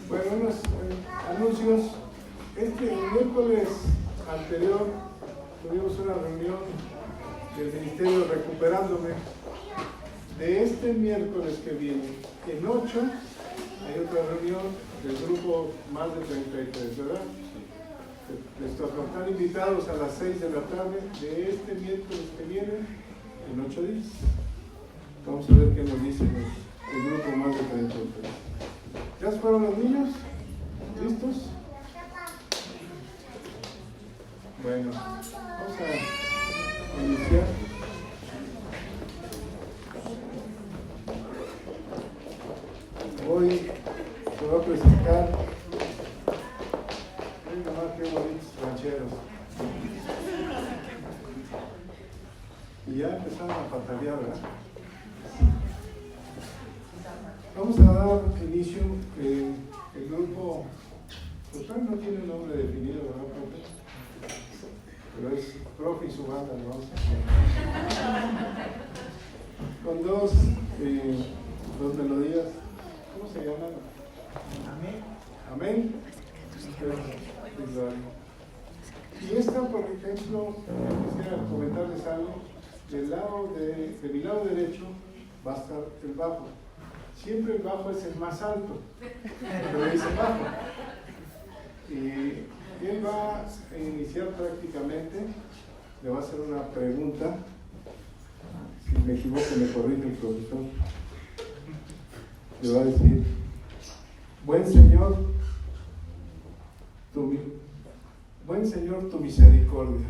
Bueno, unos anuncios. El miércoles anterior tuvimos una reunión del Ministerio Recuperándome. De este miércoles que viene, en 8, hay otra reunión del grupo más de 33, ¿verdad? Están invitados a las 6 de la tarde de este miércoles que viene, en 8 días. Vamos a ver qué nos dice el grupo más de 33. ¿Ya fueron los niños? ¿Listos? Bueno, vamos a iniciar. Hoy te voy a presentar. Venga, más que bonitos rancheros. Y ya empezaron a patalear, ¿verdad? Vamos a dar inicio. El grupo, pues no tiene un nombre definido, ¿verdad, profe? Pero es profe y su banda, ¿no? Con dos melodías. ¿Cómo se llaman? Amén. Y esta, por ejemplo, quisiera comentarles algo. De mi lado derecho va a estar el bajo. Siempre el bajo es el más alto, pero dice bajo. Y él va a iniciar prácticamente, le va a hacer una pregunta. Si me equivoco, me corrige el profesor. Le va a decir: buen Señor, tu misericordia.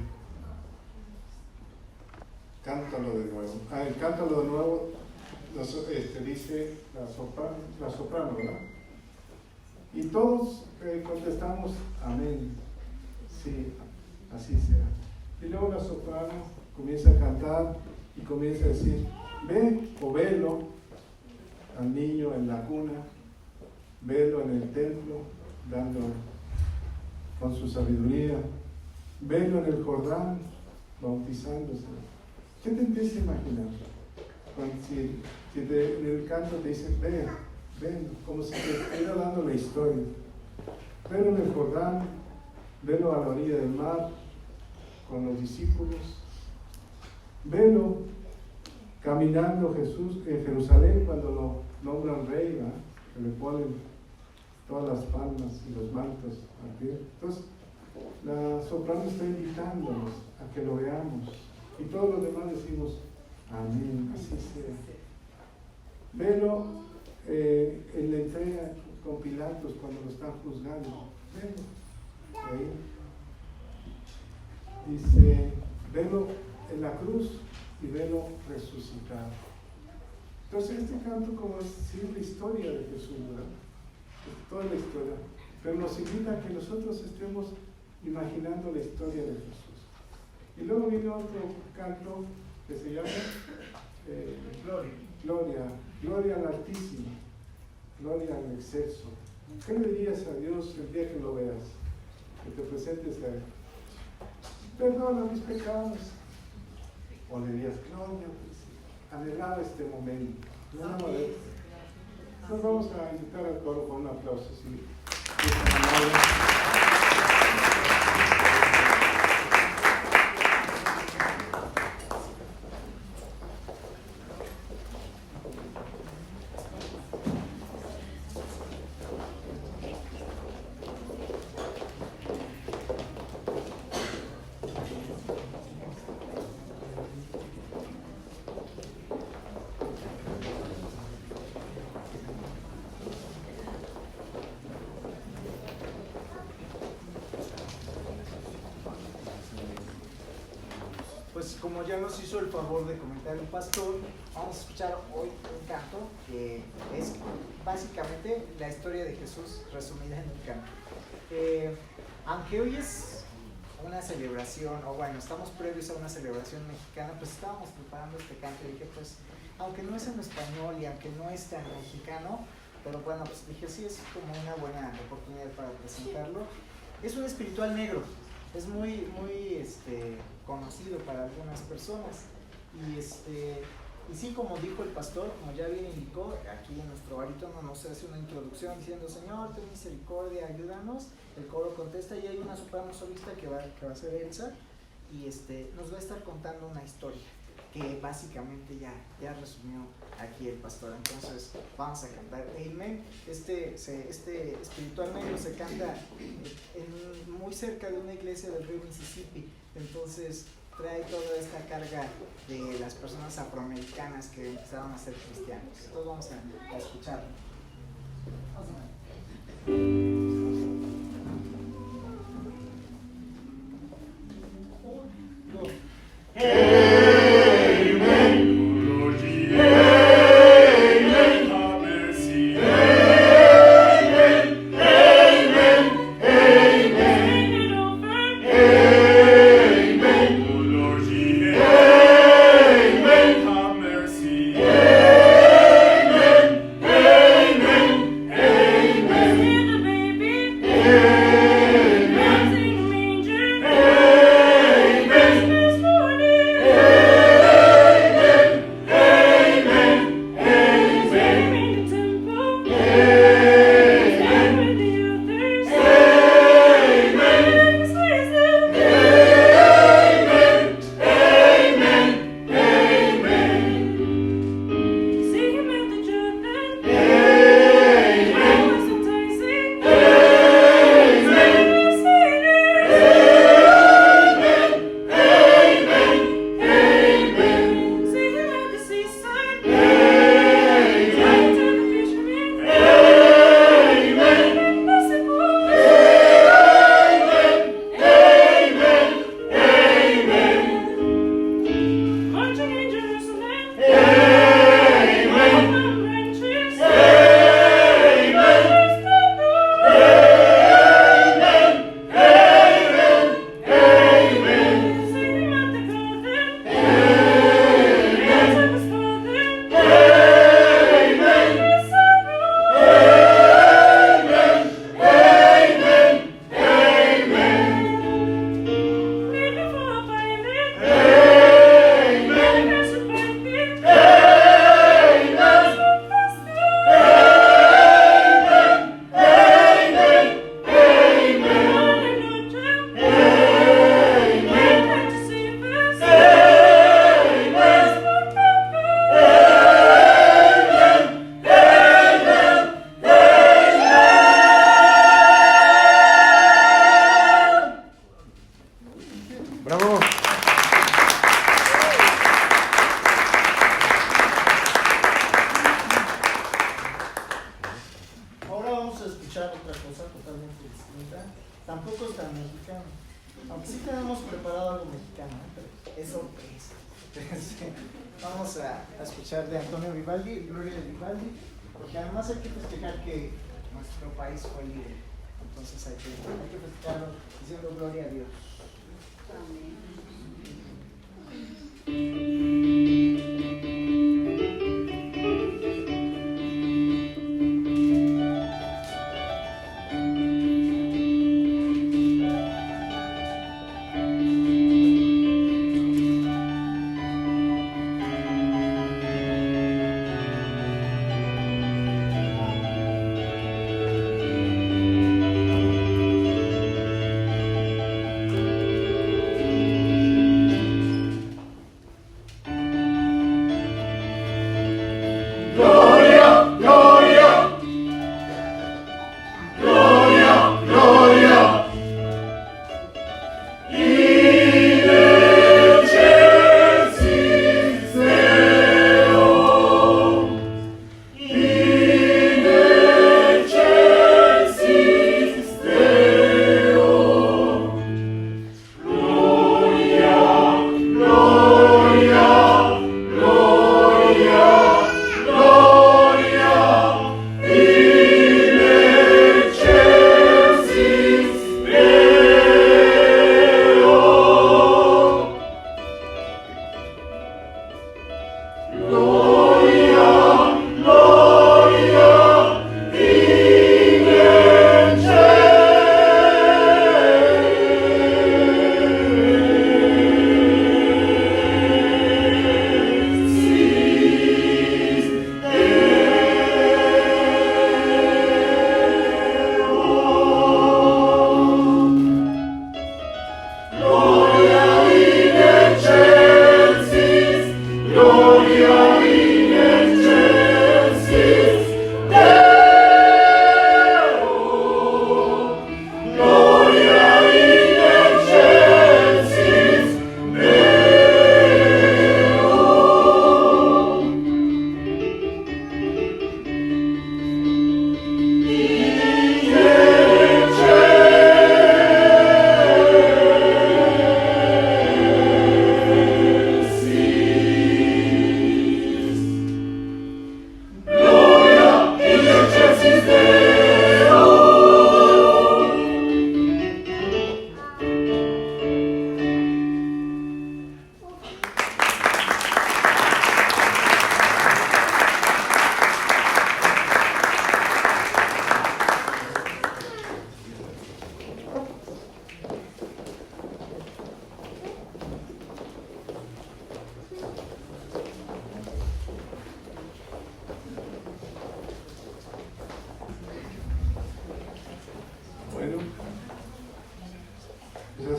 Cántalo de nuevo. El cántalo de nuevo dice la soprano, ¿verdad? Y todos contestamos amén. Sí, así sea. Y luego la soprano comienza a cantar y comienza a decir: ve o velo al niño en la cuna, velo en el templo, dando con su sabiduría, velo en el Jordán, bautizándose. ¿Qué te empiezas a imaginar? Si en el canto te dicen: ven, como si te estuviera dando la historia. Velo en el Jordán, velo a la orilla del mar, con los discípulos, velo caminando Jesús en Jerusalén cuando lo nombran rey, ¿verdad? Que le ponen todas las palmas y los mantos al pie. Entonces, la soprano está invitándonos a que lo veamos. Y todos los demás decimos amén, así sea. Velo en la entrega con Pilatos cuando lo están juzgando. Velo. Ahí. Dice: velo en la cruz y velo resucitado. Entonces este canto, como es la historia de Jesús, ¿verdad? Toda la historia, pero nos invita a que nosotros estemos imaginando la historia de Jesús. Y luego viene otro canto que se llama Gloria al Altísimo, Gloria al Excelso. ¿Qué le dirías a Dios el día que lo veas? Que te presentes a Él. Perdona mis pecados. O le dirías: Gloria, anhelaba este momento. Nos vamos a invitar al coro con un aplauso. ¿Sí? Como ya nos hizo el favor de comentar el pastor, vamos a escuchar hoy un canto que es básicamente la historia de Jesús resumida en un canto. Aunque hoy es una celebración, o bueno, estamos previos a una celebración mexicana, pues estábamos preparando este canto y dije, pues, aunque no es en español y aunque no es tan mexicano, pero bueno, pues dije, sí, es como una buena oportunidad para presentarlo. Es un espiritual negro. Es muy conocido para algunas personas y Y sí, como dijo el pastor, como ya bien indicó, aquí en nuestro barítono nos hace una introducción diciendo: Señor, ten misericordia, ayúdanos. El coro contesta y hay una soprano solista que va a ser Elsa, y nos va a estar contando una historia que básicamente ya resumió aquí el pastor. Entonces vamos a cantar Amen. Este espiritual medio se canta muy cerca de una iglesia del río Mississippi, entonces trae toda esta carga de las personas afroamericanas que empezaron a ser cristianos. Entonces vamos a escucharlo. Vamos a ver.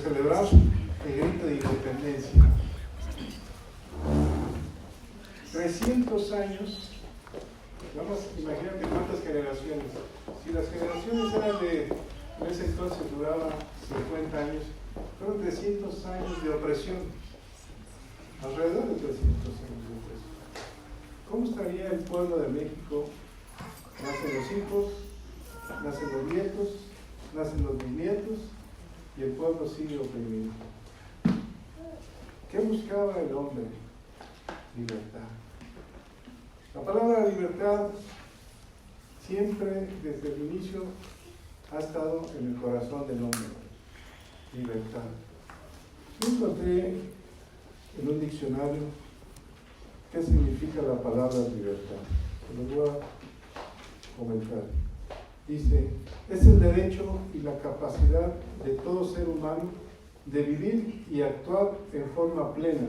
celebrar el grito de independencia. 300 años, vamos, imagínate cuántas generaciones. Si las generaciones eran en ese entonces duraba 50 años, fueron 300 años de opresión, alrededor de 300 años de opresión. ¿Cómo estaría el pueblo de México? Nacen los hijos, nacen los nietos, nacen los bisnietos y el pueblo sigue oprimido. ¿Qué buscaba el hombre? Libertad. La palabra libertad siempre desde el inicio ha estado en el corazón del hombre. Libertad. Yo encontré en un diccionario qué significa la palabra libertad. Se lo voy a comentar. Dice, es el derecho y la capacidad de todo ser humano de vivir y actuar en forma plena,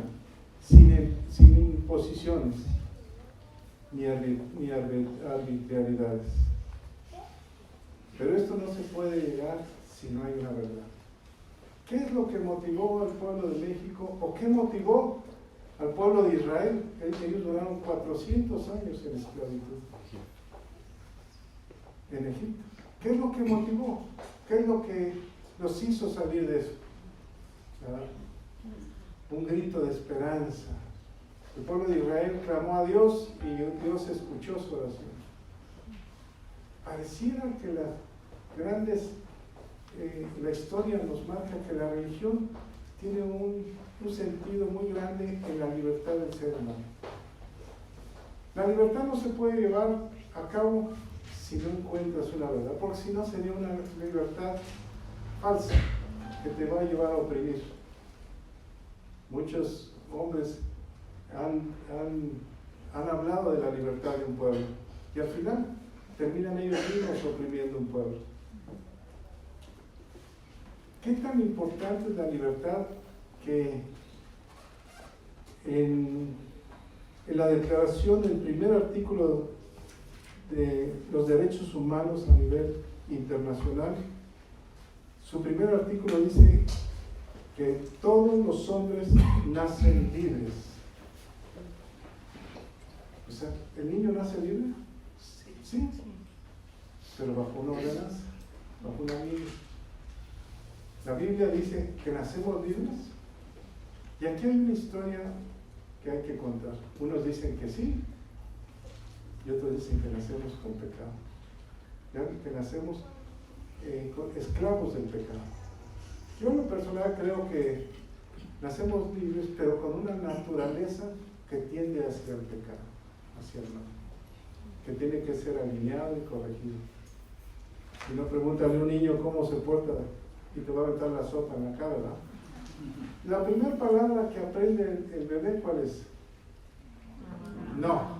sin imposiciones ni arbitrariedades. Pero esto no se puede llegar si no hay una verdad. ¿Qué es lo que motivó al pueblo de México o qué motivó al pueblo de Israel? Ellos duraron 400 años en esclavitud en Egipto. ¿Qué es lo que motivó? ¿Qué es lo que los hizo salir de eso? ¿Verdad? Un grito de esperanza. El pueblo de Israel clamó a Dios y Dios escuchó su oración. Pareciera que la historia nos marca que la religión tiene un sentido muy grande en la libertad del ser humano. La libertad no se puede llevar a cabo si no encuentras una verdad, porque si no sería una libertad falsa que te va a llevar a oprimir. Muchos hombres han hablado de la libertad de un pueblo y al final terminan ellos mismos oprimiendo un pueblo. ¿Qué tan importante es la libertad que en la declaración del primer artículo de los derechos humanos a nivel internacional, su primer artículo dice que todos los hombres nacen libres? O sea, ¿el niño nace libre? Sí, pero bajo una ordenanza, bajo una Biblia. La Biblia dice que nacemos libres. Y aquí hay una historia que hay que contar. Unos dicen que sí, y otros dicen que nacemos con pecado. Que nacemos esclavos del pecado. Yo en lo personal creo que nacemos libres, pero con una naturaleza que tiende hacia el pecado, hacia el mal, que tiene que ser alineado y corregido. Si no, pregúntale a un niño cómo se porta y te va a aventar la sopa en la cara, ¿verdad? La primera palabra que aprende el bebé, ¿cuál es? No.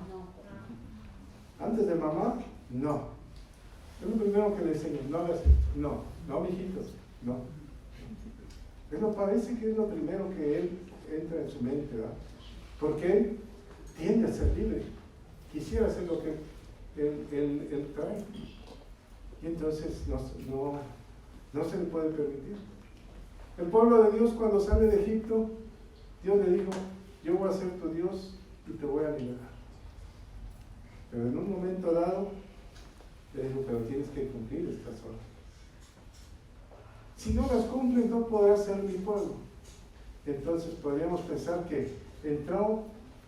Antes de mamá, no. Es lo primero que le enseño, no hagas esto. No, mijitos, no. Pero parece que es lo primero que él entra en su mente, ¿verdad? Porque él tiende a ser libre. Quisiera hacer lo que él trae. Y entonces no se le puede permitir. El pueblo de Dios, cuando sale de Egipto, Dios le dijo, yo voy a ser tu Dios y te voy a liberar. Pero en un momento dado, le dijo, pero tienes que cumplir estas horas. Si no las cumples, no podrás ser mi pueblo. Entonces podríamos pensar que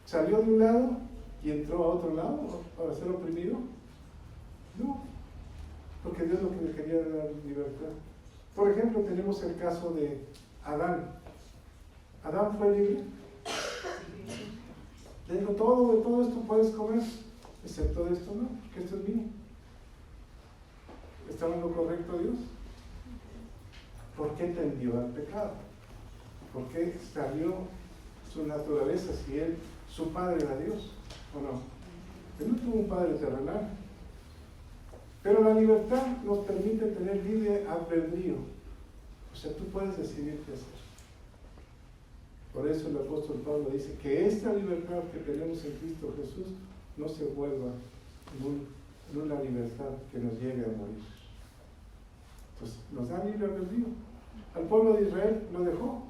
salió de un lado y entró a otro lado para ser oprimido. No, porque Dios lo que le quería era dar libertad. Por ejemplo, tenemos el caso de Adán. ¿Adán fue libre? Le dijo, de todo esto puedes comer, excepto de esto no, porque esto es mío. ¿Estaba en lo correcto Dios? ¿Por qué tendió al pecado? ¿Por qué salió su naturaleza si su padre era Dios? ¿O no? Él no tuvo un padre terrenal. Pero la libertad nos permite tener libre albedrío. O sea, tú puedes decidir qué hacer. Por eso el apóstol Pablo dice que esta libertad que tenemos en Cristo Jesús no se vuelva en una libertad que nos lleve a morir. Pues nos da libre albedrío. Al pueblo de Israel lo dejó.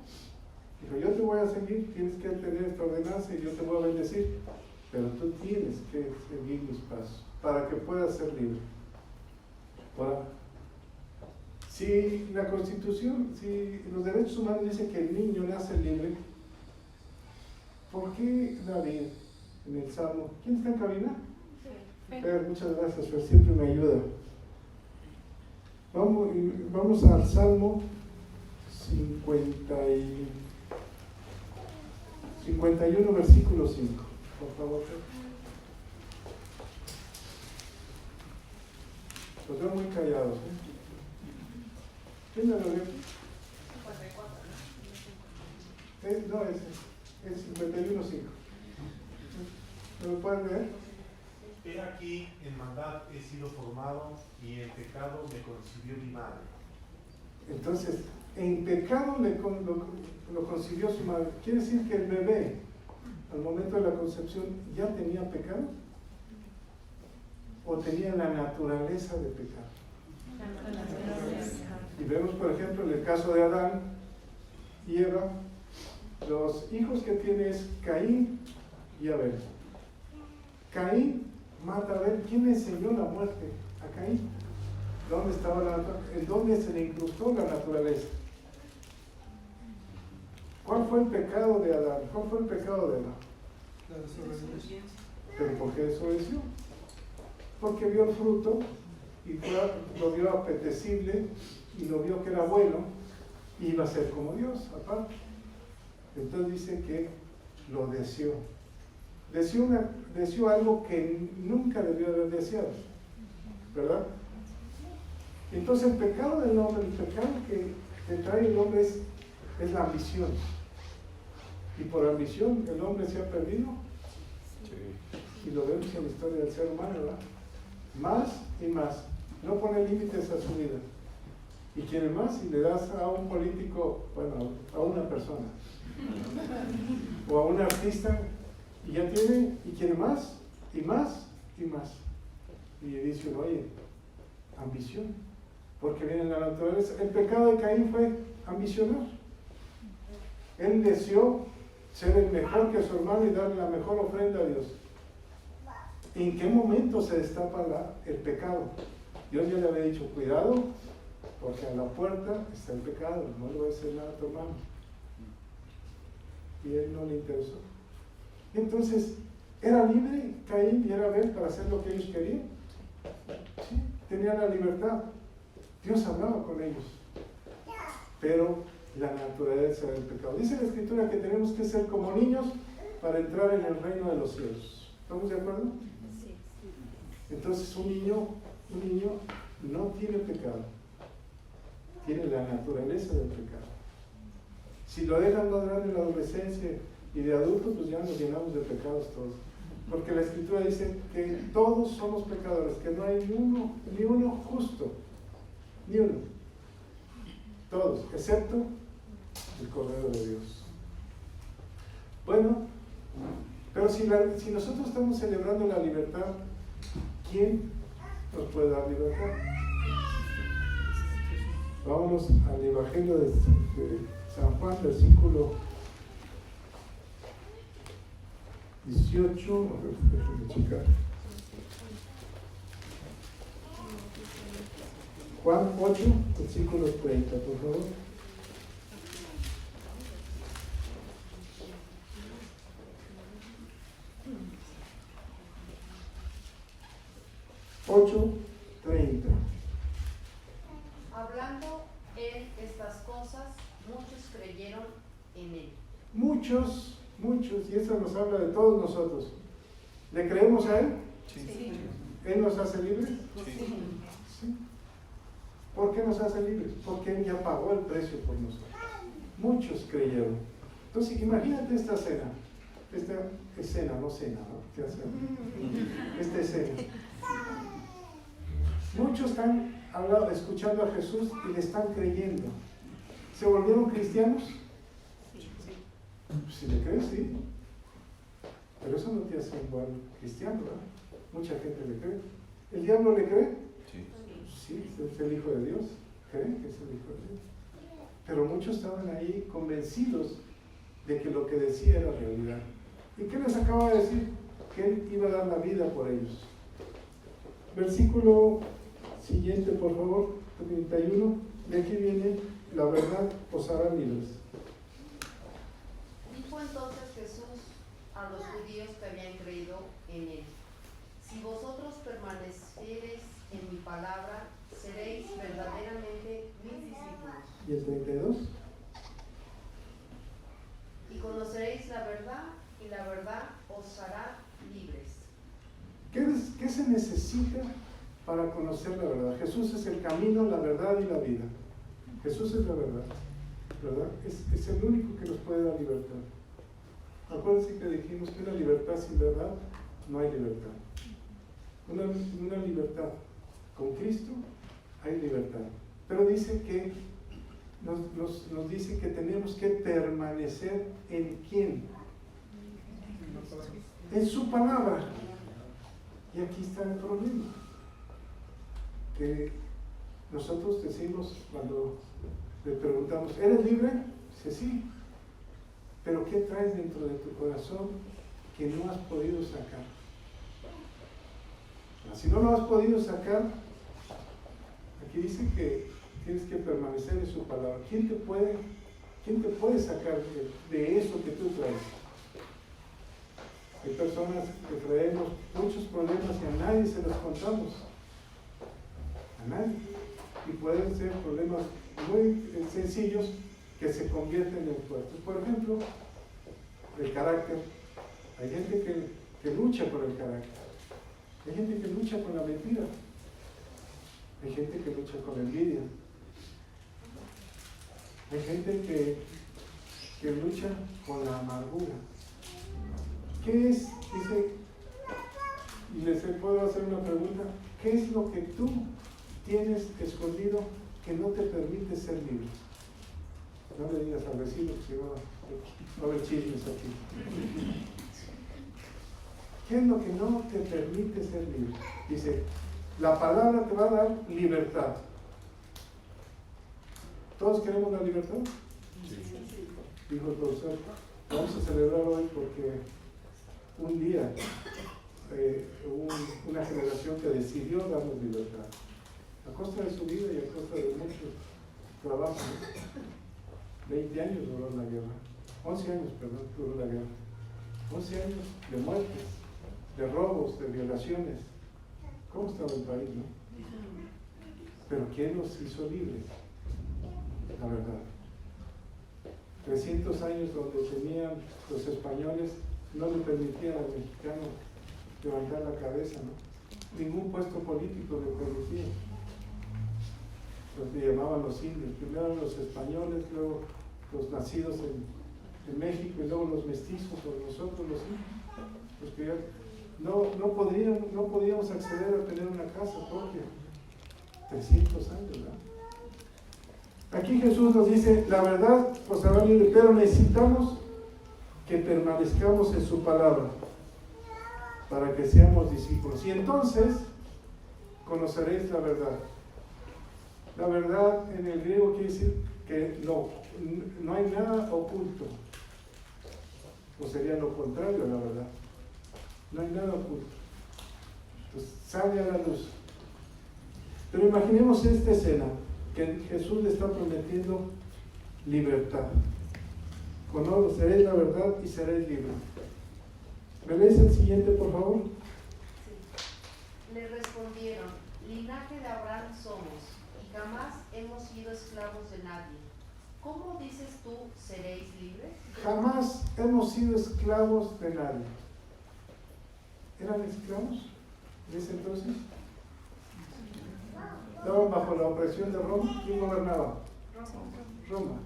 Dijo, yo te voy a seguir, tienes que tener esta ordenanza y yo te voy a bendecir, pero tú tienes que seguir mis pasos para que puedas ser libre. Ahora, si la Constitución, si los derechos humanos dicen que el niño nace libre, ¿por qué David en el Salmo? ¿Quién está en cabina? Fer, muchas gracias, Fer, siempre me ayuda. Vamos al Salmo 51, versículo 5. Por favor, Fer. Los veo muy callados, ¿eh? ¿Quién me lo lee? 54, ¿no? No, ese. Es 51.5. ¿Me lo pueden leer? He aquí, en maldad he sido formado y en pecado me concibió mi madre. Entonces, en pecado lo concibió su madre. ¿Quiere decir que el bebé, al momento de la concepción, ya tenía pecado? ¿O tenía la naturaleza de pecado? Y vemos, por ejemplo, en el caso de Adán y Eva, los hijos que tiene es Caín y Abel. Caín mata a Abel. ¿Quién le enseñó la muerte a Caín? ¿Dónde estaba ¿En dónde se le incrustó la naturaleza? ¿Cuál fue el pecado de Adán? ¿Cuál fue el pecado de Eva? La desobediencia. ¿Pero por qué desobedeció? Porque vio el fruto y lo vio apetecible y lo vio que era bueno y iba a ser como Dios, aparte. Entonces dice que lo deseó. Deseó algo que nunca debió haber deseado, ¿verdad? Entonces el pecado del hombre, el pecado que trae el hombre es la ambición. Y por ambición el hombre se ha perdido. Sí. Y lo vemos en la historia del ser humano, ¿verdad? Más y más. No pone límites a su vida. Y quiere más y le das a un político, bueno, a una persona. O a un artista, y ya tiene, y quiere más, y más, y más. Y dice uno, oye, ambición, porque viene en la naturaleza. El pecado de Caín fue ambicionar. Él deseó ser el mejor que su hermano y darle la mejor ofrenda a Dios. ¿En qué momento se destapa el pecado? Dios ya le había dicho, cuidado, porque a la puerta está el pecado, no le voy a hacer nada a tu hermano. Y él no le interesó. Entonces, ¿era libre Caín y era Abel para hacer lo que ellos querían? Sí, tenían la libertad. Dios hablaba con ellos. Pero la naturaleza del pecado. Dice la Escritura que tenemos que ser como niños para entrar en el reino de los cielos. ¿Estamos de acuerdo? Sí. Entonces, un niño no tiene pecado. Tiene la naturaleza del pecado. Si lo dejan madurar en la adolescencia y de adulto, pues ya nos llenamos de pecados todos. Porque la Escritura dice que todos somos pecadores, que no hay ni uno justo, ni uno. Todos, excepto el Cordero de Dios. Bueno, pero si nosotros estamos celebrando la libertad, ¿quién nos puede dar libertad? Vámonos al Evangelio de San Juan, versículo 18, déjenme checar. Juan 8, versículo 30, por favor. Hablando él estas cosas, muchos creyeron en él. Muchos, y eso nos habla de todos nosotros. ¿Le creemos a él? Sí. ¿Él nos hace libres? Sí. Sí. ¿Por qué nos hace libres? Porque él ya pagó el precio por nosotros. Muchos creyeron. Entonces, imagínate esta escena, ¿no? ¿Qué hacemos? Esta escena. Muchos están escuchando a Jesús y le están creyendo. ¿Se volvieron cristianos? Sí. Si le crees, sí. Pero eso no te hace un buen cristiano, ¿verdad? Mucha gente le cree. ¿El diablo le cree? Sí, es el Hijo de Dios. ¿Cree que es el Hijo de Dios? pero muchos estaban ahí convencidos de que lo que decía era realidad. ¿Y qué les acaba de decir? Que Él iba a dar la vida por ellos. Versículo siguiente, por favor, 31. De aquí viene: la verdad os hará libres. Dijo entonces Jesús a los judíos que habían creído en él: si vosotros permaneciereis en mi palabra, seréis verdaderamente mis discípulos. ¿Y el 32? Y conoceréis la verdad, y la verdad os hará libres. ¿Qué se necesita para conocer la verdad? Jesús es el camino, la verdad y la vida. Jesús es la verdad, ¿verdad? Es el único que nos puede dar libertad. Acuérdense que dijimos que una libertad sin verdad no hay libertad. Una libertad con Cristo hay libertad. Pero dice que nos dice que tenemos que permanecer en ¿quién? En su palabra. Y aquí está el problema. Que nosotros decimos cuando le preguntamos: ¿eres libre? Dice sí. Pero ¿qué traes dentro de tu corazón que no has podido sacar? Si no lo has podido sacar, aquí dice que tienes que permanecer en su palabra. ¿Quién te puede sacar de eso que tú traes? Hay personas que traemos muchos problemas y a nadie se los contamos. A nadie. Y pueden ser problemas muy sencillos que se convierten en fuertes. Por ejemplo, el carácter. Hay gente que lucha por el carácter. Hay gente que lucha con la mentira. Hay gente que lucha con la envidia. Hay gente que lucha con la amargura. ¿Qué es? Dice, y les puedo hacer una pregunta: ¿qué es lo que tú tienes escondido que no te permite ser libre? No le digas al vecino, que si no va a haber chismes aquí. ¿Qué es lo que no te permite ser libre? Dice, la palabra te va a dar libertad. ¿Todos queremos la libertad? Sí. Dijo el profesor: vamos a celebrar hoy porque un día hubo una generación que decidió darnos libertad. A costa de su vida y a costa de mucho trabajo. 20 años duró la guerra. 11 años, perdón, duró la guerra. 11 años de muertes, de robos, de violaciones. ¿Cómo estaba el país, no? Pero ¿quién nos hizo libres? La verdad. 300 años donde tenían los españoles, no le permitían al mexicano levantar la cabeza, ¿no? Ningún puesto político le permitía. Los que llamaban los indios, primero los españoles, luego los nacidos en México y luego los mestizos, o nosotros los indios, los que ya no podíamos acceder a tener una casa propia. 300 años, ¿verdad? Aquí Jesús nos dice, la verdad os hará libre, pero necesitamos que permanezcamos en su palabra para que seamos discípulos. Y entonces conoceréis la verdad. La verdad en el griego quiere decir que no hay nada oculto. O sería lo contrario a la verdad. No hay nada oculto. Entonces sale a la luz. Pero imaginemos esta escena, que Jesús le está prometiendo libertad. Conoceréis la verdad y seréis libres. ¿Me lees el siguiente, por favor? Sí. Le respondieron: linaje de Abraham somos, y jamás hemos sido esclavos de nadie. ¿Cómo dices tú, seréis libres? Jamás hemos sido esclavos de nadie. ¿Eran esclavos en ese entonces? Estaban bajo la opresión de Roma. ¿Quién gobernaba? Roma.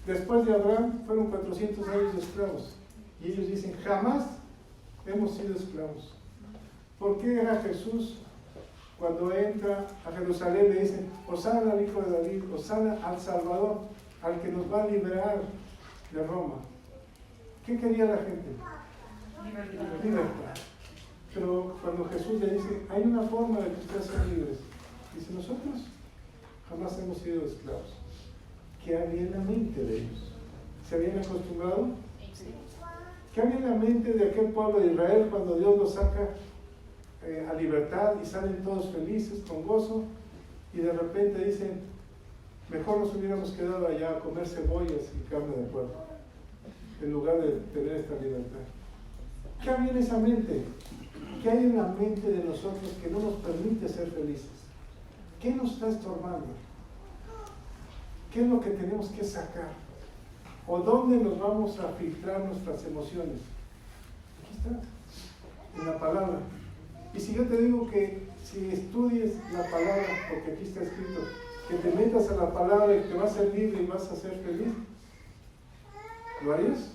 Después de Abraham fueron 400 años de esclavos. Y ellos dicen, jamás hemos sido esclavos. ¿Por qué era Jesús, cuando entra a Jerusalén, le dicen, Hosana al Hijo de David, Hosana al Salvador, al que nos va a liberar de Roma? ¿Qué quería la gente? Libertad. Pero cuando Jesús le dice, hay una forma de que ustedes sean libres, dice, nosotros jamás hemos sido esclavos. ¿qué había en la mente de ellos? ¿Se habían acostumbrado? ¿Qué había en la mente de aquel pueblo de Israel cuando Dios los saca a libertad y salen todos felices, con gozo, y de repente dicen, mejor nos hubiéramos quedado allá a comer cebollas y carne de puerco, en lugar de tener esta libertad? ¿Qué había en esa mente? ¿Qué hay en la mente de nosotros que no nos permite ser felices? ¿Qué nos está estorbando? ¿Qué es lo que tenemos que sacar? ¿O dónde nos vamos a filtrar nuestras emociones? Aquí está, en la palabra. Y si yo te digo que si estudies la palabra, porque aquí está escrito, que te metas a la palabra y te vas a ser libre y vas a ser feliz, ¿lo harías?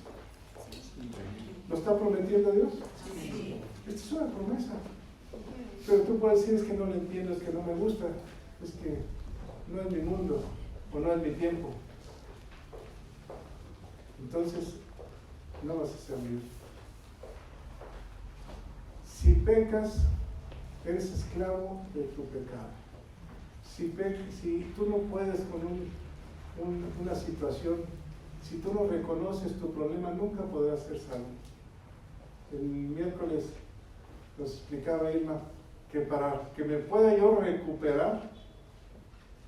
¿Lo está prometiendo Dios? Sí. Esta es una promesa. Pero tú puedes decir, es que no lo entiendo, es que no me gusta, es que no es mi mundo o no es mi tiempo. Entonces, no vas a ser libre. Si pecas, eres esclavo de tu pecado. Si tú no puedes con una situación, si tú no reconoces tu problema, nunca podrás ser salvo. El miércoles nos explicaba Irma que para que me pueda yo recuperar,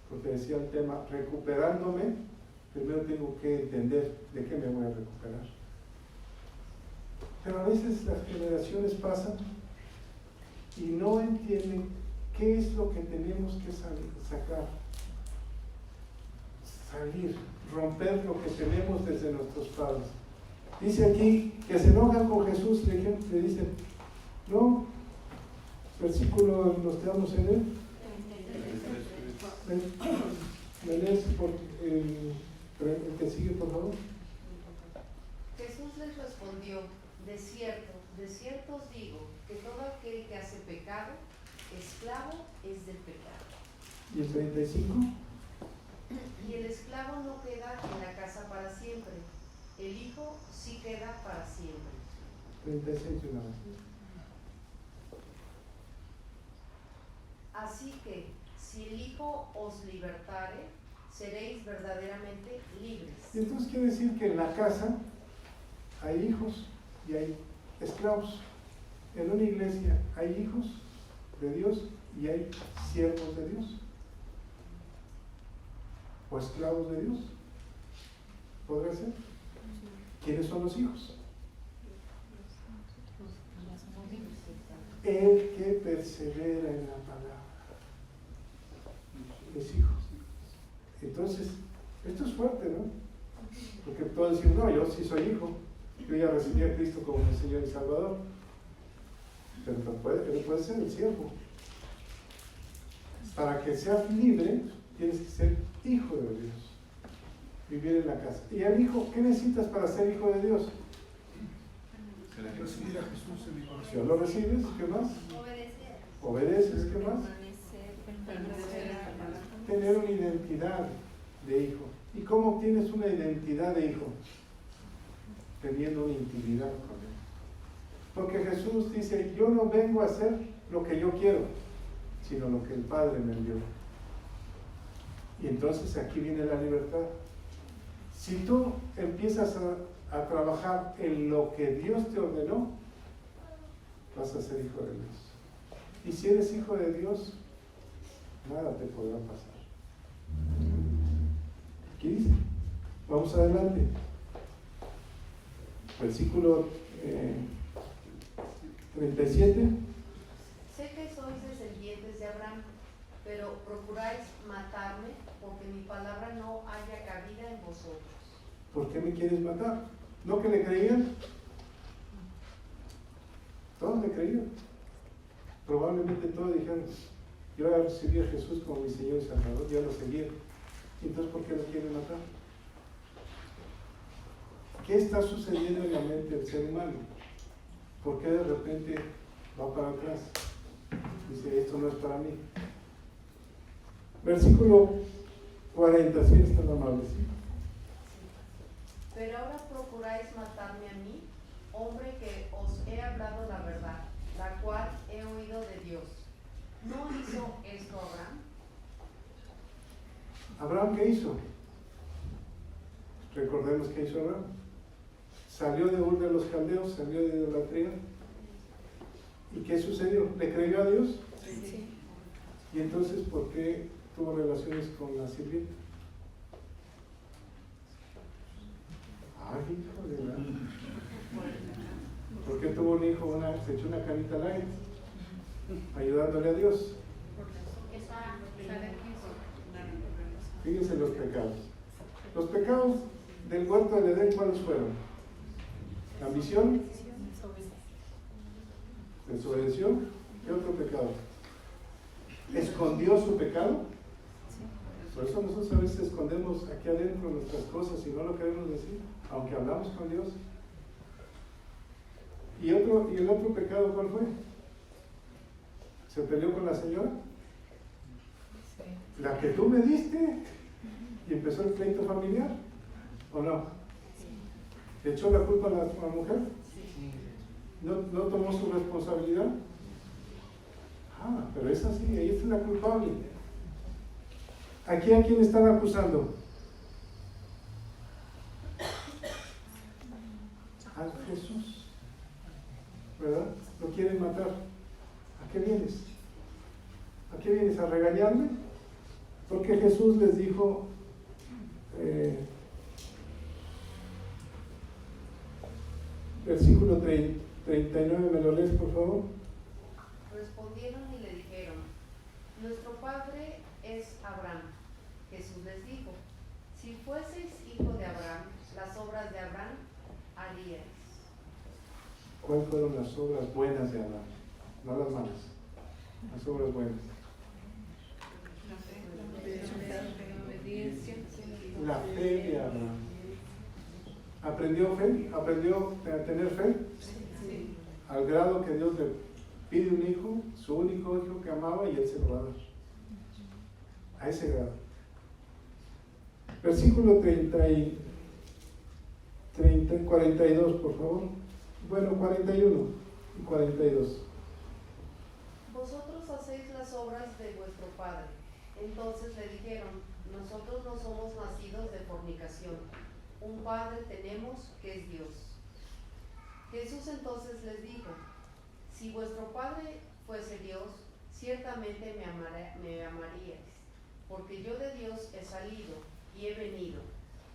porque decía el tema, recuperándome, primero tengo que entender de qué me voy a recuperar. Pero a veces las generaciones pasan y no entienden qué es lo que tenemos que sacar, salir, romper lo que tenemos desde nuestros padres. Dice aquí que se enojan con Jesús, le dicen, no, versículo, nos quedamos en él. ¿Me lees el que sigue, por favor? Jesús les respondió, de cierto os digo, que todo aquel que hace pecado, esclavo es del pecado. ¿Y el 35? Y el esclavo no queda en la casa para siempre, el hijo sí queda para siempre. 36 una vez. Así que, si el Hijo os libertare, seréis verdaderamente libres. Y entonces quiere decir que en la casa hay hijos y hay esclavos. En una iglesia hay hijos de Dios y hay siervos de Dios. O esclavos de Dios. ¿Podría ser? ¿Quiénes son los hijos? El que persevera en la palabra. Los hijos. Entonces, esto es fuerte, ¿no? Porque todos decimos, no, yo sí soy hijo, yo ya recibí a Cristo como mi Señor y Salvador, pero puede ser el siervo. Para que seas libre, tienes que ser hijo de Dios, vivir en la casa. ¿Y al hijo, qué necesitas para ser hijo de Dios? Recibir a Jesús en mi corazón. Si lo recibes, ¿qué más? Obedeces, ¿qué más? Tener una identidad de hijo. ¿Y cómo obtienes una identidad de hijo? Teniendo una intimidad con él. Porque Jesús dice, yo no vengo a hacer lo que yo quiero, sino lo que el Padre me envió. Y entonces aquí viene la libertad. Si tú empiezas a trabajar en lo que Dios te ordenó, vas a ser hijo de Dios. Y si eres hijo de Dios, nada te podrá pasar. ¿Qué dice? Vamos adelante. Versículo 37. Sé que sois descendientes de Abraham, pero procuráis matarme porque mi palabra no haya cabida en vosotros. ¿Por qué me quieres matar? ¿No que le creían? Todos le creían. Probablemente todos dijeron, yo ya recibí a Jesús como mi Señor y Salvador, ya lo seguí. Entonces, ¿por qué lo quieren matar? ¿Qué está sucediendo en la mente del ser humano? ¿Por qué de repente va para atrás? Dice, esto no es para mí. Versículo 40, si eres tan amable. ¿Sí? Pero ahora procuráis matarme a mí, hombre que os he hablado la verdad, la cual he oído de Dios. ¿No hizo esto Abraham? ¿Abraham qué hizo? Recordemos que hizo Abraham. Salió de Ur de los Caldeos, salió de idolatría. ¿Y qué sucedió? ¿Le creyó a Dios? Sí. ¿Y entonces por qué tuvo relaciones con la sirvienta? Ay, hijo de la... ¿Por qué tuvo un hijo, se echó una canita al aire? Ayudándole a Dios. Fíjense los pecados. Los pecados del huerto del Edén, ¿cuáles fueron? La ambición, desobedeció. ¿Qué otro pecado? ¿Escondió su pecado? Por eso nosotros a veces escondemos aquí adentro nuestras cosas y no lo queremos decir, aunque hablamos con Dios. ¿Y el otro pecado cuál fue? ¿Se peleó con la señora? La que tú me diste, y empezó el pleito familiar, ¿o no? ¿Le echó la culpa a la mujer? ¿No tomó su responsabilidad? Pero es así, ella es la culpable. ¿Aquí a quién están acusando? A Jesús, ¿verdad? Lo quieren matar. ¿A qué vienes? ¿A qué vienes? ¿A regañarme? Porque Jesús les dijo, versículo 39, ¿me lo lees, por favor? Respondieron y le dijeron: nuestro padre es Abraham. Jesús les dijo: si fueseis hijo de Abraham, las obras de Abraham haríais. ¿Cuáles fueron las obras buenas de Abraham? No las malas, las obras buenas. La fe de Abraham. ¿Aprendió fe? ¿Aprendió a tener fe? Sí. Al grado que Dios le pide un hijo, su único hijo que amaba, y él se lo va a dar. A ese grado. Versículo 42, por favor. Bueno, 41 y 42. Vosotros hacéis las obras de vuestro padre. Entonces le dijeron: nosotros no somos nacidos de fornicación. Un padre tenemos que es Dios. Jesús entonces les dijo: si vuestro padre fuese Dios, ciertamente me amaríais, porque yo de Dios he salido y he venido,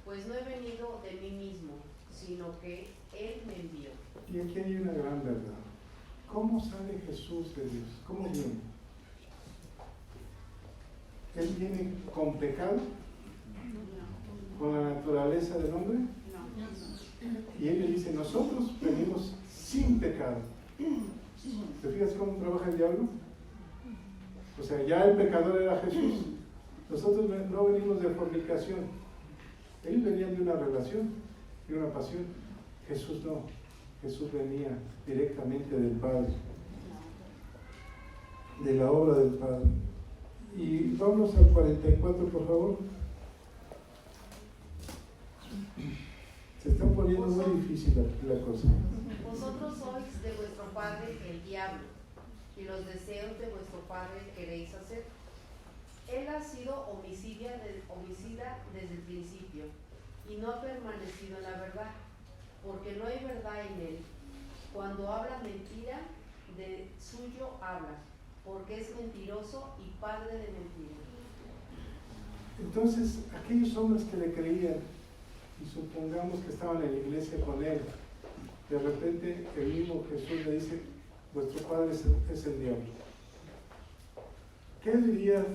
pues no he venido de mí mismo, sino que Él me envió. Y aquí hay una gran verdad. ¿Cómo sale Jesús de Dios? ¿Cómo viene? ¿Él viene con pecado? ¿Con la naturaleza del hombre? Y él le dice: nosotros venimos sin pecado. ¿Te fijas cómo trabaja el diablo? O sea, ya el pecador era Jesús. Nosotros no venimos de fornicación. Ellos venían de una relación, de una pasión. Jesús no. Jesús venía directamente del Padre, de la obra del Padre. Y vamos al 44, por favor. Se está poniendo muy difícil aquí la cosa. Vosotros sois de vuestro padre el diablo, y los deseos de vuestro padre queréis hacer. Él ha sido homicida desde el principio, y no ha permanecido en la verdad, porque no hay verdad en él. Cuando habla mentira, de suyo habla, porque es mentiroso y padre de mentira. Entonces, aquellos hombres que le creían, y supongamos que estaban en la iglesia con él, de repente el mismo Jesús le dice: vuestro padre es el diablo. ¿Qué dirías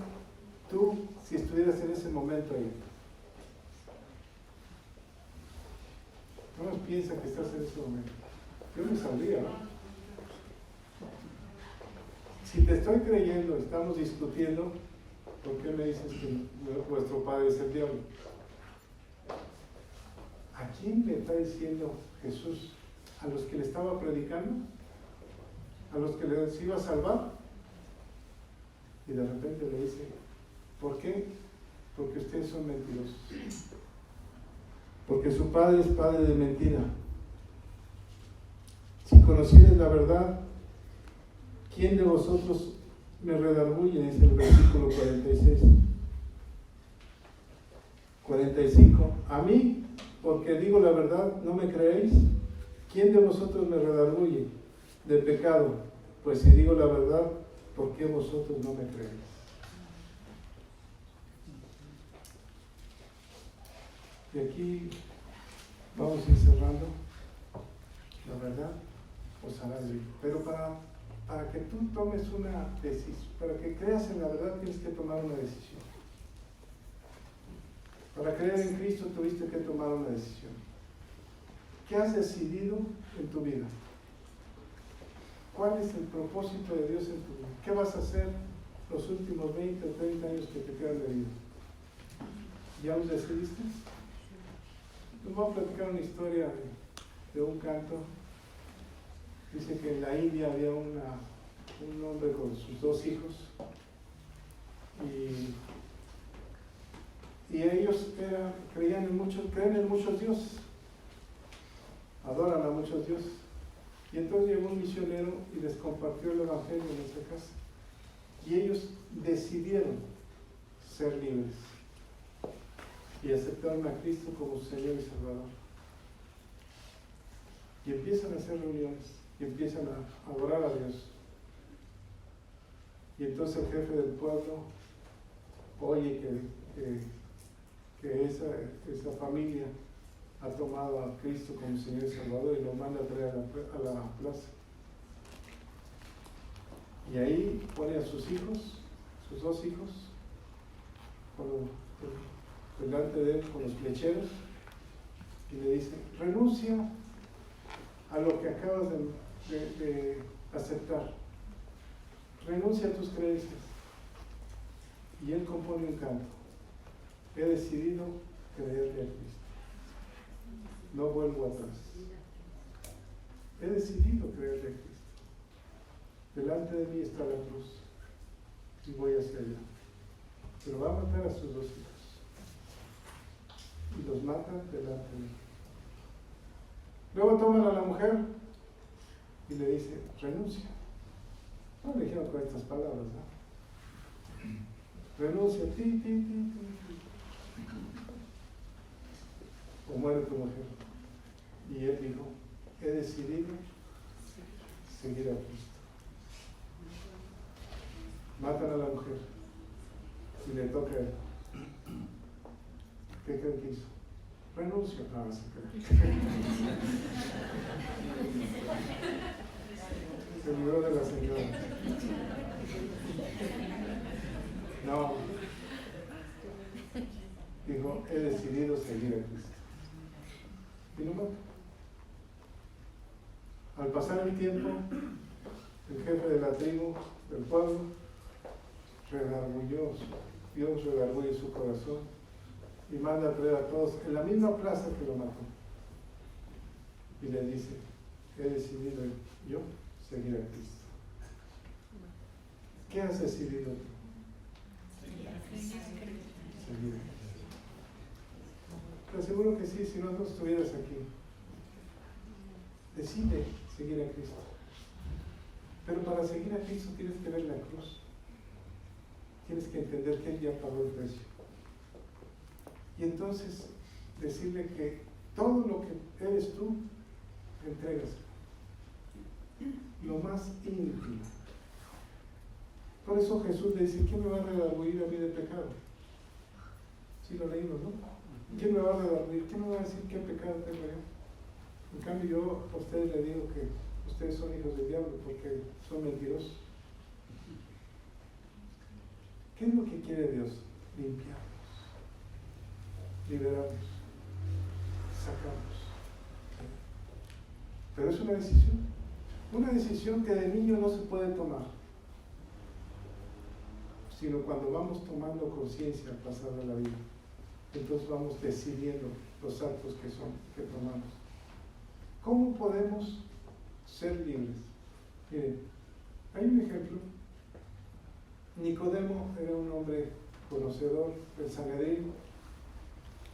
tú si estuvieras en ese momento ahí? No nos piensa que estás en ese momento. Yo me saldría, ¿no? Si te estoy creyendo, estamos discutiendo, ¿por qué me dices que vuestro padre es el diablo? ¿A quién le está diciendo Jesús? ¿A los que le estaba predicando? ¿A los que les iba a salvar? Y de repente le dice: ¿por qué? Porque ustedes son mentirosos. Porque su padre es padre de mentira. Si conocieres la verdad, ¿quién de vosotros me redarguye? Dice el versículo 46. 45. A mí porque digo la verdad, ¿no me creéis? ¿Quién de vosotros me redarguye de pecado? Pues si digo la verdad, ¿por qué vosotros no me creéis? Y aquí vamos a ir cerrando. La verdad os hará libre. Pero para que tú tomes una decisión, para que creas en la verdad, tienes que tomar una decisión. Para creer en Cristo tuviste que tomar una decisión. ¿Qué has decidido en tu vida? ¿Cuál es el propósito de Dios en tu vida? ¿Qué vas a hacer los últimos 20 o 30 años que te quedan de vida? ¿Ya los decidiste? Les voy a platicar una historia de un canto. Dice que en la India había un hombre con sus 2 hijos y ellos creen en muchos dioses, adoran a muchos dioses. Y entonces llegó un misionero y les compartió el evangelio en esa casa. Y ellos decidieron ser libres y aceptaron a Cristo como Señor y Salvador. Y empiezan a hacer reuniones y empiezan a adorar a Dios. Y entonces el jefe del pueblo oye que esa familia ha tomado a Cristo como Señor y Salvador y lo manda a traer a la plaza. Y ahí pone a sus hijos, sus 2 hijos, delante de él con los flecheros y le dice: renuncia a lo que acabas de aceptar, renuncia a tus creencias. Y él compone un canto: he decidido creerle a Cristo, no vuelvo atrás. He decidido creerle a Cristo. Delante de mí está la cruz y voy hacia allá. Pero va a matar a sus 2 hijos y los mata delante de mí. Luego toman a la mujer y le dice: renuncia. No le dijeron con estas palabras, ¿no? Renuncia, o muere tu mujer. Y él dijo: he decidido seguir a Cristo. Matan a la mujer y le toca a él. ¿Qué creen que hizo? Renuncio. No se cree. Se libró de la señora. No. Dijo: he decidido seguir a Cristo. Y lo mata. Al pasar el tiempo, el jefe de la tribu, del pueblo, Dios redarguye su corazón y manda a traer a todos en la misma plaza que lo mató. Y le dice: he decidido yo seguir a Cristo. ¿Qué has decidido tú? Seguir a Cristo. Te aseguro que sí, si no estuvieras aquí. Decide seguir a Cristo. Pero para seguir a Cristo tienes que ver la cruz. Tienes que entender que Él ya pagó el precio. Y entonces decirle que todo lo que eres tú, entregas. Lo más íntimo. Por eso Jesús le dice: ¿quién me va a redarguir a mí de pecado? Sí lo leímos, ¿no? ¿Quién me va a redarguir? ¿Quién me va a decir qué pecado tengo yo? En cambio, yo a ustedes les digo que ustedes son hijos del diablo porque son mentirosos. ¿Qué es lo que quiere Dios? Limpiarnos, liberarnos, sacarnos. Pero es una decisión que de niño no se puede tomar, sino cuando vamos tomando conciencia al pasar de la vida. Entonces vamos decidiendo los actos que tomamos. ¿Cómo podemos ser libres? Miren, hay un ejemplo. Nicodemo era un hombre conocedor del Sanedrín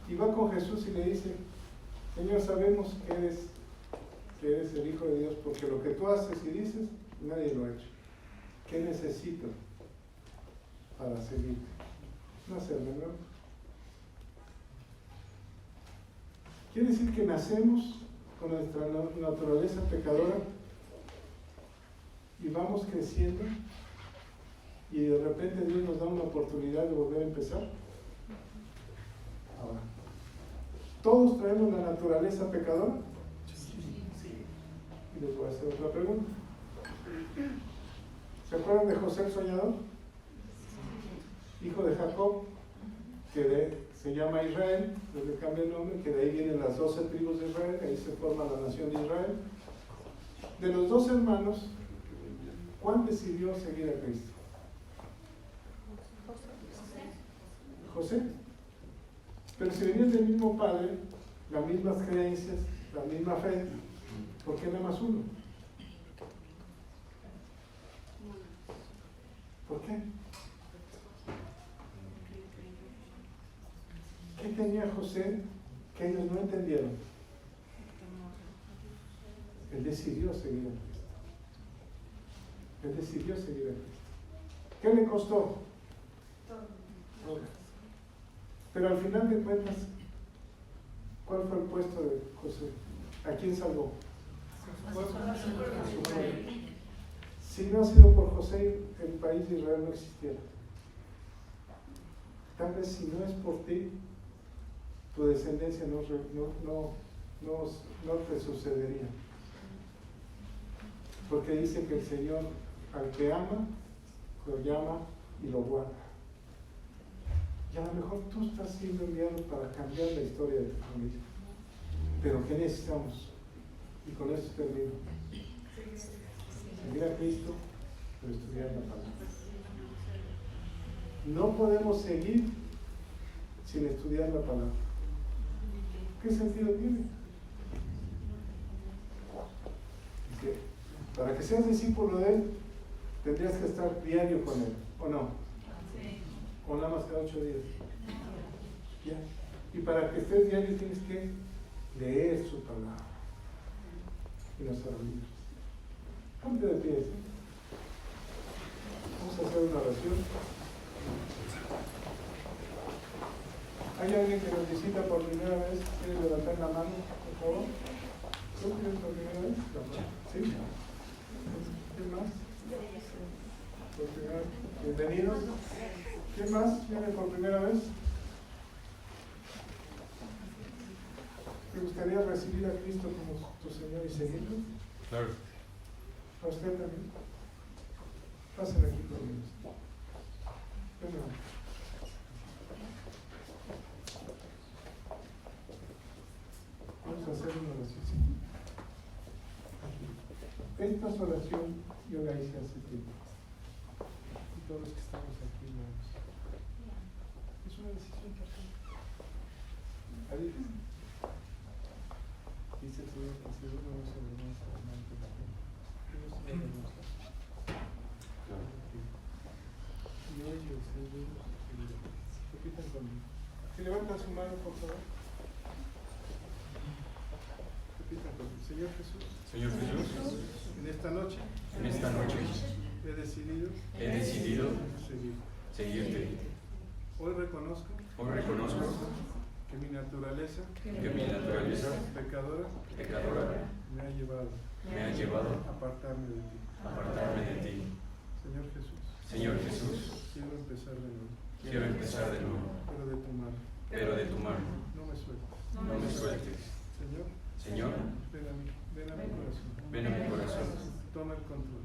y va con Jesús y le dice: Señor, sabemos que eres el Hijo de Dios, porque lo que tú haces y dices, nadie lo ha hecho. ¿Qué necesito para seguirte? No hacerme, ¿no? Quiere decir que nacemos con nuestra naturaleza pecadora y vamos creciendo y de repente Dios nos da una oportunidad de volver a empezar. Ahora, ¿todos traemos la naturaleza pecadora? Y les voy a hacer otra pregunta. ¿Se acuerdan de José el soñador? Hijo de Jacob, que se llama Israel, le cambia el nombre, que de ahí vienen las 12 tribus de Israel, ahí se forma la nación de Israel. De los 2 hermanos, ¿cuál decidió seguir a Cristo? José. Pero si venían del mismo padre, las mismas creencias, la misma fe, ¿por qué nada más uno? ¿Por qué? ¿Qué tenía José que ellos no entendieron? Él decidió seguir a Cristo. Él decidió seguir a Cristo. ¿Qué le costó? Todo. Pero al final de cuentas, ¿cuál fue el puesto de José? ¿A quién salvó? A su pueblo. Si no ha sido por José, el país de Israel no existiera. Tal vez si no es por ti, tu descendencia no te sucedería. Porque dice que el Señor al que ama, lo llama y lo guarda. Y a lo mejor tú estás siendo enviado para cambiar la historia de tu familia. Pero ¿qué necesitamos? Y con esto termino. Seguir a Cristo, pero estudiar la palabra. No podemos seguir sin estudiar la palabra. ¿Qué sentido tiene? Que para que seas discípulo de Él, tendrías que estar diario con Él, ¿o no? Sí. O nada más cada 8 días. ¿Ya? Y para que estés diario tienes que leer su palabra y los libros. Ponte de pie. Vamos a hacer una oración. ¿Hay alguien que nos visita por primera vez? ¿Quiere levantar la mano, por favor? ¿Tú vienes por primera vez? ¿Sí? ¿Quién más? Por primera vez. Bienvenidos. ¿Quién más viene por primera vez? ¿Te gustaría recibir a Cristo como tu Señor y seguirlo? Claro. ¿A usted también? Pasen aquí conmigo. Venga. Vamos a hacer una oración. Esta oración yo la hice hace tiempo. Y todos los que estamos aquí la hemos. Es una decisión personal. Dice el Señor que si uno no se avergüenza de nada, que no se avergüenza. Y hoy el Señor, repitan conmigo. Si levantan su mano, por favor. Señor Jesús, Señor Jesús, en esta noche he decidido seguirte. Hoy reconozco que mi naturaleza pecadora me ha llevado a apartarme de ti. Señor Jesús, quiero empezar de nuevo, pero de tu mano. No me sueltes. Señor, ven a mi corazón. Toma el control.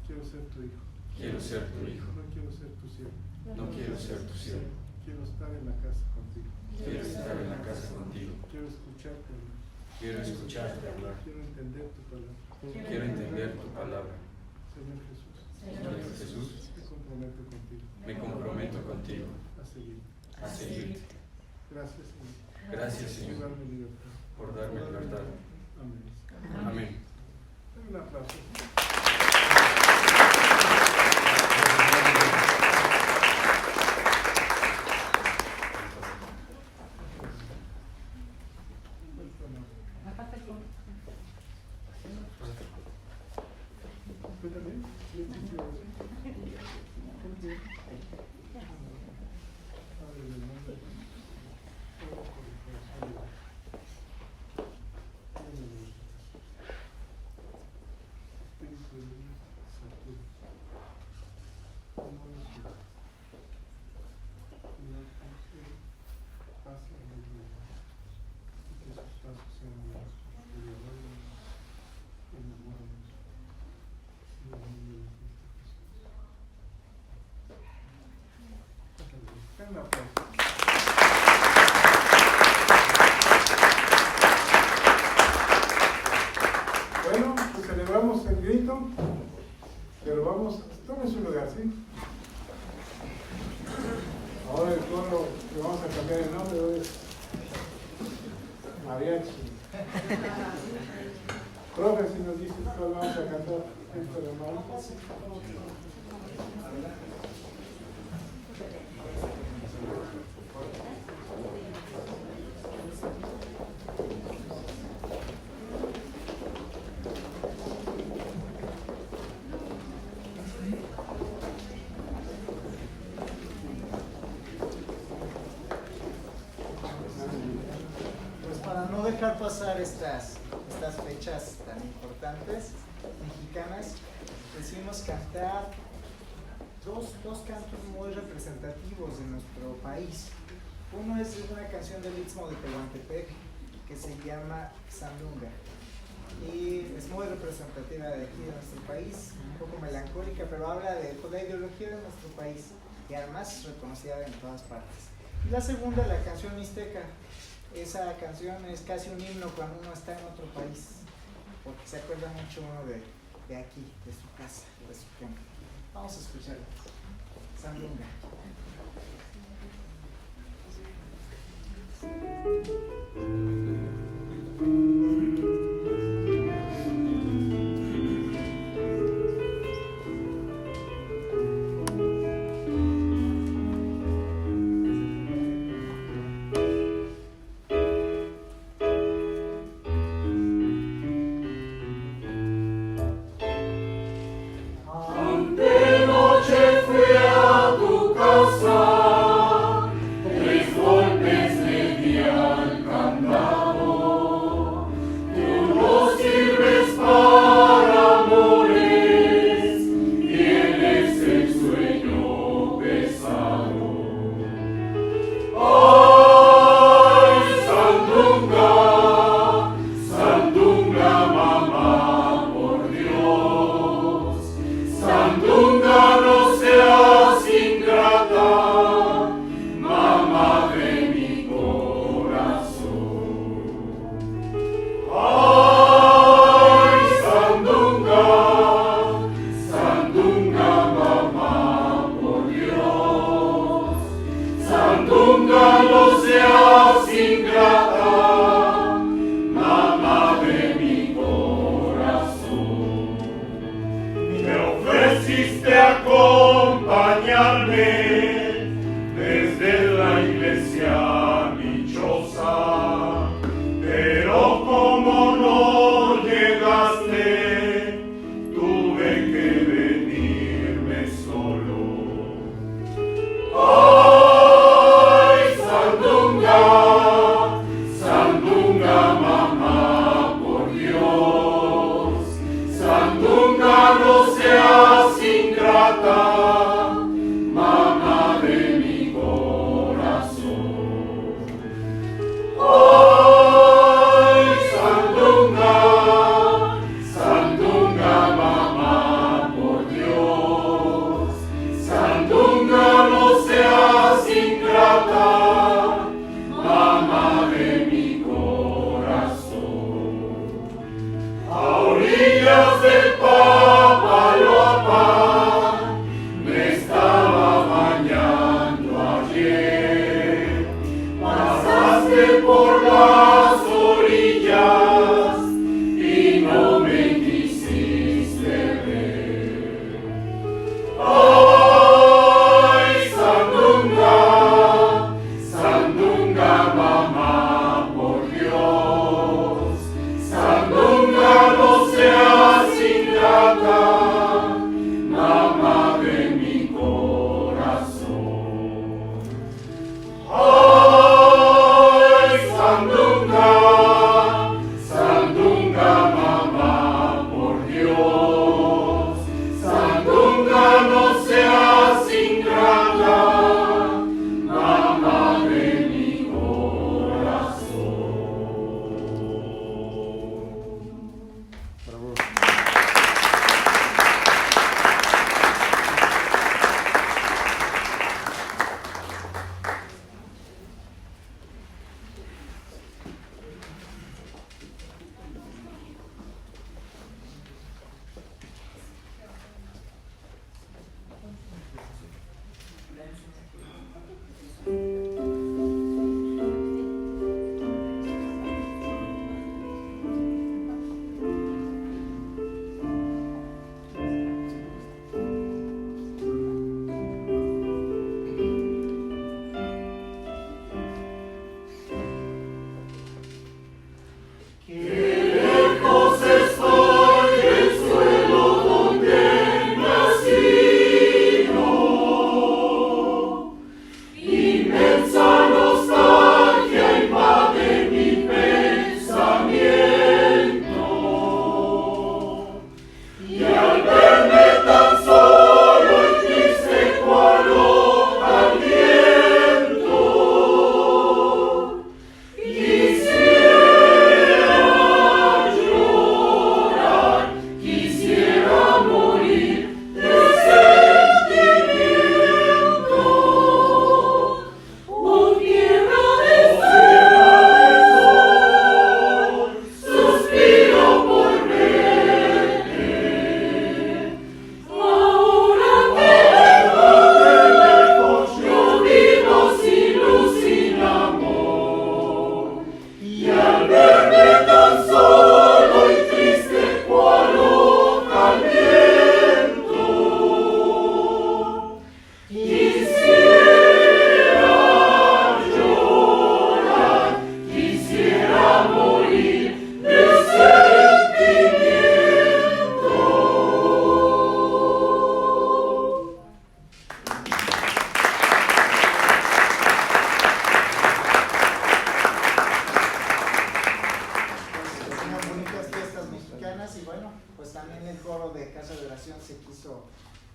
Quiero ser tu hijo. No quiero ser tu siervo. Quiero estar en la casa contigo. Quiero escucharte hablar. Quiero entender tu palabra. Señor Jesús, me comprometo contigo. A seguirte. Gracias, Señor. Por darme libertad. Amén. Un aplauso. Padre del mundo, todo por el corazón de Dios. Un aplauso. Bueno, pues celebramos el grito, pero vamos, tomen su lugar, ¿sí? Ahora el coro, le vamos a cambiar el nombre, hoy es mariachi. Profe, si nos dices cuál vamos a cantar, esto de mal. Pues para no dejar pasar estas fechas tan importantes mexicanas, decidimos cantar dos cantos muy representativos de nuestro país. Uno es una canción del Istmo de Tehuantepec que se llama Sandunga y es muy representativa de aquí de nuestro país, un poco melancólica, pero habla de la ideología de nuestro país y además es reconocida en todas partes. Y la segunda, la canción Mixteca. Esa canción es casi un himno cuando uno está en otro país, porque se acuerda mucho uno de aquí, de su casa, de su tiempo. Vamos a escucharla. Sandunga. Tres golpes le di al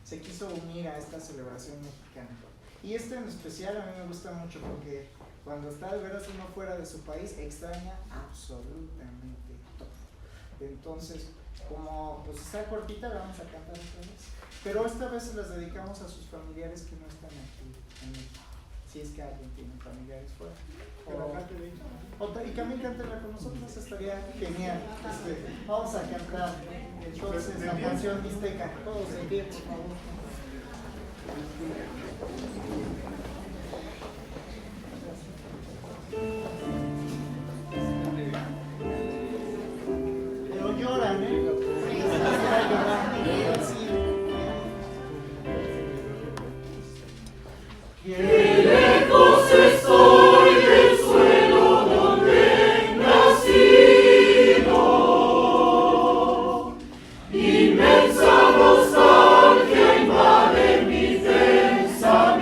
Se quiso unir a esta celebración mexicana. Y en especial a mí me gusta mucho porque cuando está de veras uno fuera de su país extraña absolutamente todo. Entonces, como pues está cortita, la vamos a cantar otra vez. Pero esta vez se las dedicamos a sus familiares que no están aquí en México. Si es que alguien tiene familiares fuera. Y también cántela con nosotros, estaría genial. Vamos a cantar entonces la canción mixteca. Todos de pie, por favor. Pero lloran, Qué lejos estoy del suelo donde nacido, inmensa nostalgia invade mi pensamiento,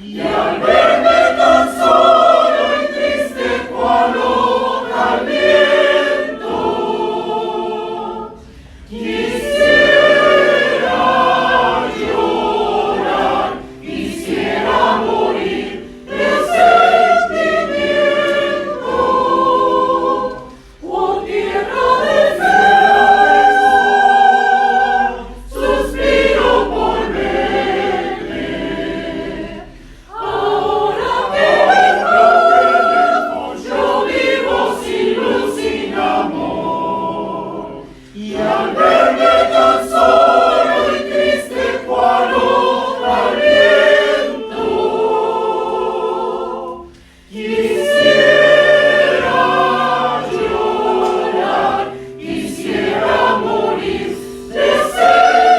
y al verme tan solo y triste cual hoja al viento, quisiera morir de sentimiento, oh tierra del sol, suspiro por verte, ahora que lejos yo vivo sin luz, sin amor, y al verme tan solo y triste cual hoja al viento, quisiera llorar, quisiera morir de sentimiento.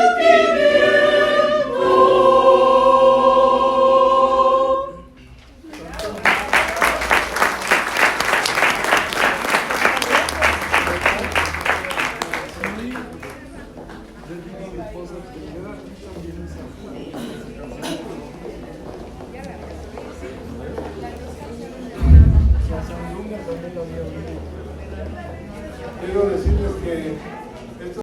Quiero decirles que